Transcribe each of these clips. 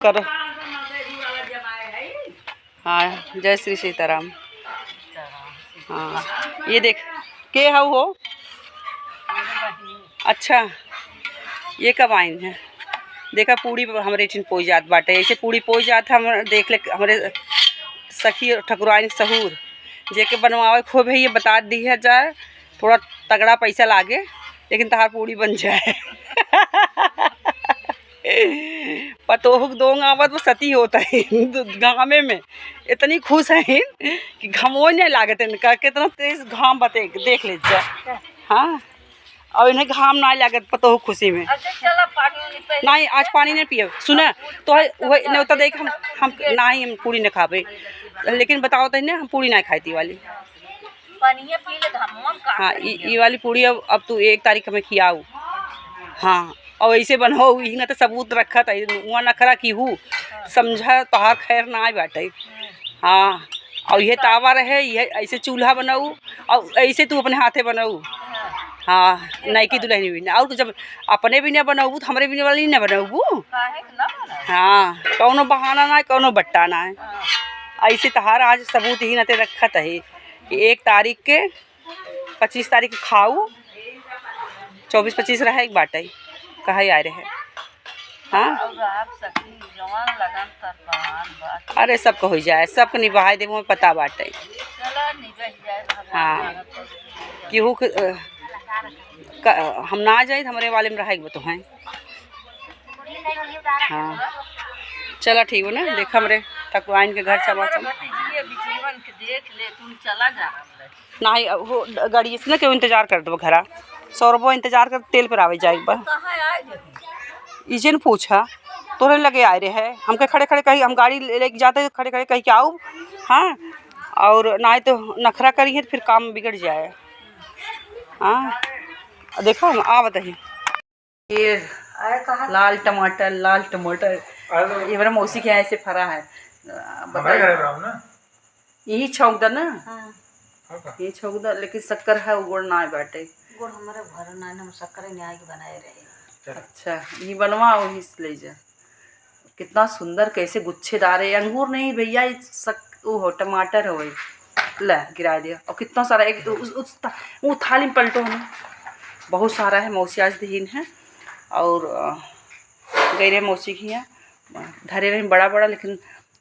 कर। हाँ, जय श्री सीताराम। हाँ, ये देख के है वो। अच्छा, ये कब आई है? देखा पूड़ी हमारे चिन पोई जात बाटे, ऐसे पूड़ी पोई जात हम देख ले हमारे सखी ठकुराइन सहूर जेके बनवावे खूब है। ये बता दी है जाए थोड़ा तगड़ा पैसा लागे लेकिन तहार पूड़ी बन जाए। पतोह दोंग आवत वो सती होता है घामे में इतनी खुश है कि घमो नहीं लागत इनका कितना तेज घाम बते देख लीजिए। हाँ, और इन्हें घाम ना लागत पतोह खुशी में। नहीं आज पानी नहीं पिए सुना तो वही न्योता देख हम ना ही हम पूड़ी न खावे लेकिन बताओ तो हम पूड़ी ना खाती वाली। हाँ, ये वाली पूड़ी अब तू 1 तारीख में खियाऊ। हाँ, और ऐसे बनाओ ही ना तो सबूत रखा था वहाँ नखरा की हूँ समझा तोहार खैर ना आए बाटे। हाँ, और यह तावा रहे यह ऐसे चूल्हा बनाऊ और ऐसे तू अपने हाथे बनाऊ। हाँ, नई की दुल्हनी भी ना और जब अपने भी ना बनाऊ तो हमारे भी वाली ना बनाऊ। हाँ, कौनो बहाना ना कौनो बट्टा ना है ऐसे तहार आज सबूत ही नते रखत है कि 1 तारीख के 25 तारीख खाऊ 24-25 रहा एक बाटे कहा आ रहे। हाँ, अरे सब हो जाए सब निभाए दे मुझे पता बाटे। हाँ, केहू हम ना जाए हमारे वाले में रहेगा तो हैं। हाँ, चला ठीक हो ना देखा हमरे ठकुराइन के घर चला नहीं वो गाड़ी से ना क्यों इंतजार कर दो घरा 100 रुपये इंतजार कर तेल पर आवे जाए इजे ने पूछा तोरे लगे आए रहे है हमके खड़े खड़े कहीं हम गाड़ी लेके जाते खड़े खड़े कहीं क्या आऊ। हाँ, और ना तो नखरा करी है तो फिर काम बिगड़ जाए। हाँ, देखो हम आ बताइए ये लाल टमाटर ये मेरा मौसी के यहाँ ऐसे फरा है यही छौक दा ना। ये छौक दा लेकिन शक्कर है गुड़ ना बाटे गुड़ हमारे घर ना हम शक्कर न्याय के बनाए रहे। अच्छा, ये बनवाओ ले जा कितना सुंदर कैसे गुच्छेदार है अंगूर नहीं भैया वो हो टमाटर हो ले गिरा दिया और कितना सारा एक वो थाली में पलटो है बहुत सारा है। मौसी आज दिन है और गैरे मौसी की है धरे रहे बड़ा बड़ा लेकिन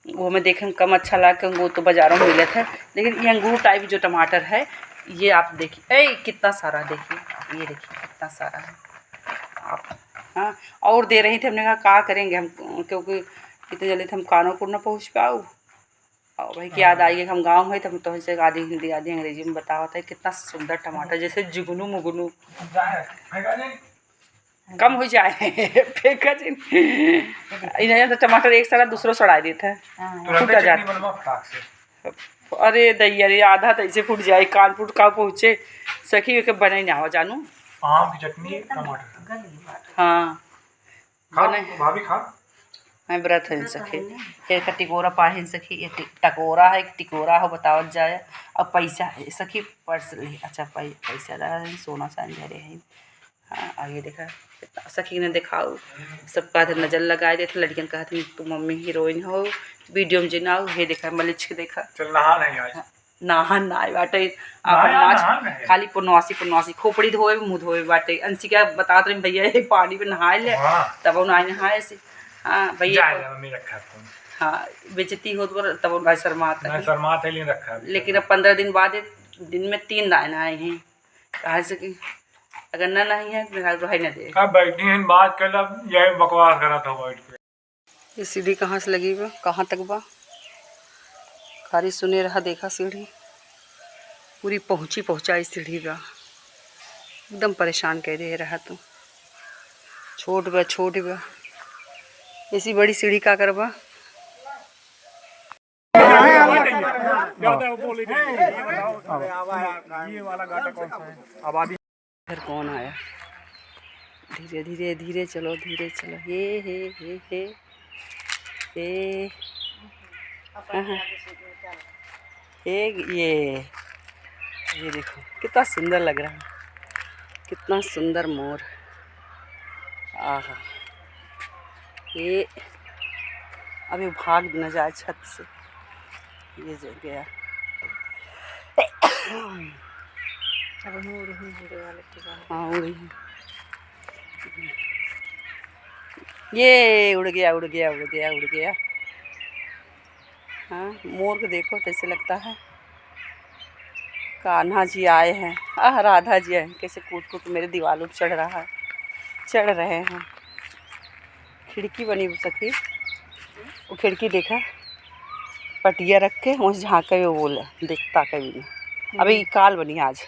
वो मैं देखें कम अच्छा लगा वो तो बाज़ारों में मिला था लेकिन ये अंगूर टाइप जो टमाटर है ये आप देखिए ए कितना सारा देखिए ये देखिए कितना सारा है आप। हाँ, और दे रही थे हमने कहा करेंगे हम क्योंकि इतने जल्दी हम कानोपुर न पहुँच पाओ और भाई की याद आई हम गाँव में तो ऐसे आधी हिंदी आधी अंग्रेजी में बतावा था कितना सुंदर टमाटर जैसे जुगनू मुगनू कम हो जाए फेंका तो टमाटर एक सारा दूसरों सड़ा देता है फूटा जाता। अरे दैया रे आधा तो ऐसे फूट जाए कानपुर का पहुँचे सखी के बने ना हो जानू आम की चटनी टमाटर। हाँ बने भाभी खा मैं व्रत है सखी एक टिकोरा पाहिन सखी एक टकोरा है एक टिकोरा हो बतावत जाए और पैसा है सखी पर्स ली अच्छा पैसा लगा सोना चांदी रहे हैं। हाँ, आगे देखा सखी ने दिखाओ सबका नज़र लगाए देते लड़कियन कहा तू मम्मी हीरोइन हो वीडियो में जिनाओ हे देखा मलिच के देखा चल नहा नहीं आज नहान ना बाटे आप खाली पुनवासी खोपड़ी धोए मुँह धोए बाटे अंशिका बता रही भैया पानी में नहाए ले तब नहाए से। हाँ भैया हाँ बेचती हो तो तब भाई शर्मात रखा लेकिन अब 15 दिन बाद दिन में 3 दान आए हैं कहा से कि अगर ना नहीं है मेरा भाई ना दे अब बैठी हैं बात कर यही बकवास करा था बैठ के। ये सीढ़ी कहाँ से लगी बा कहाँ तक बा खाली सुने रहा देखा सीढ़ी पूरी पहुँचाई सीढ़ी बा एकदम परेशान कह दे रहा तू छोट बा ऐसी बड़ी सीढ़ी का करबा। फिर कौन आया धीरे चलो हे ये देखो कितना सुंदर लग रहा है कितना सुंदर मोर आहा ये अभी भाग न जाए छत से। ये जग गया। हाँ उड़ी, ये उड़ गया उड़ गया उड़ गया उड़ गया। हाँ मोर को देखो कैसे लगता है। कान्हा जी आए हैं, राधा जी आए, कैसे कूद कूद मेरे दीवालों पर चढ़ रहा है, चढ़ रहे हैं। खिड़की बनी सकी, वो खिड़की देखा, पटिया रख के वहाँ झाँके वो बोले, देखता कभी नहीं। अभी काल बनी आज।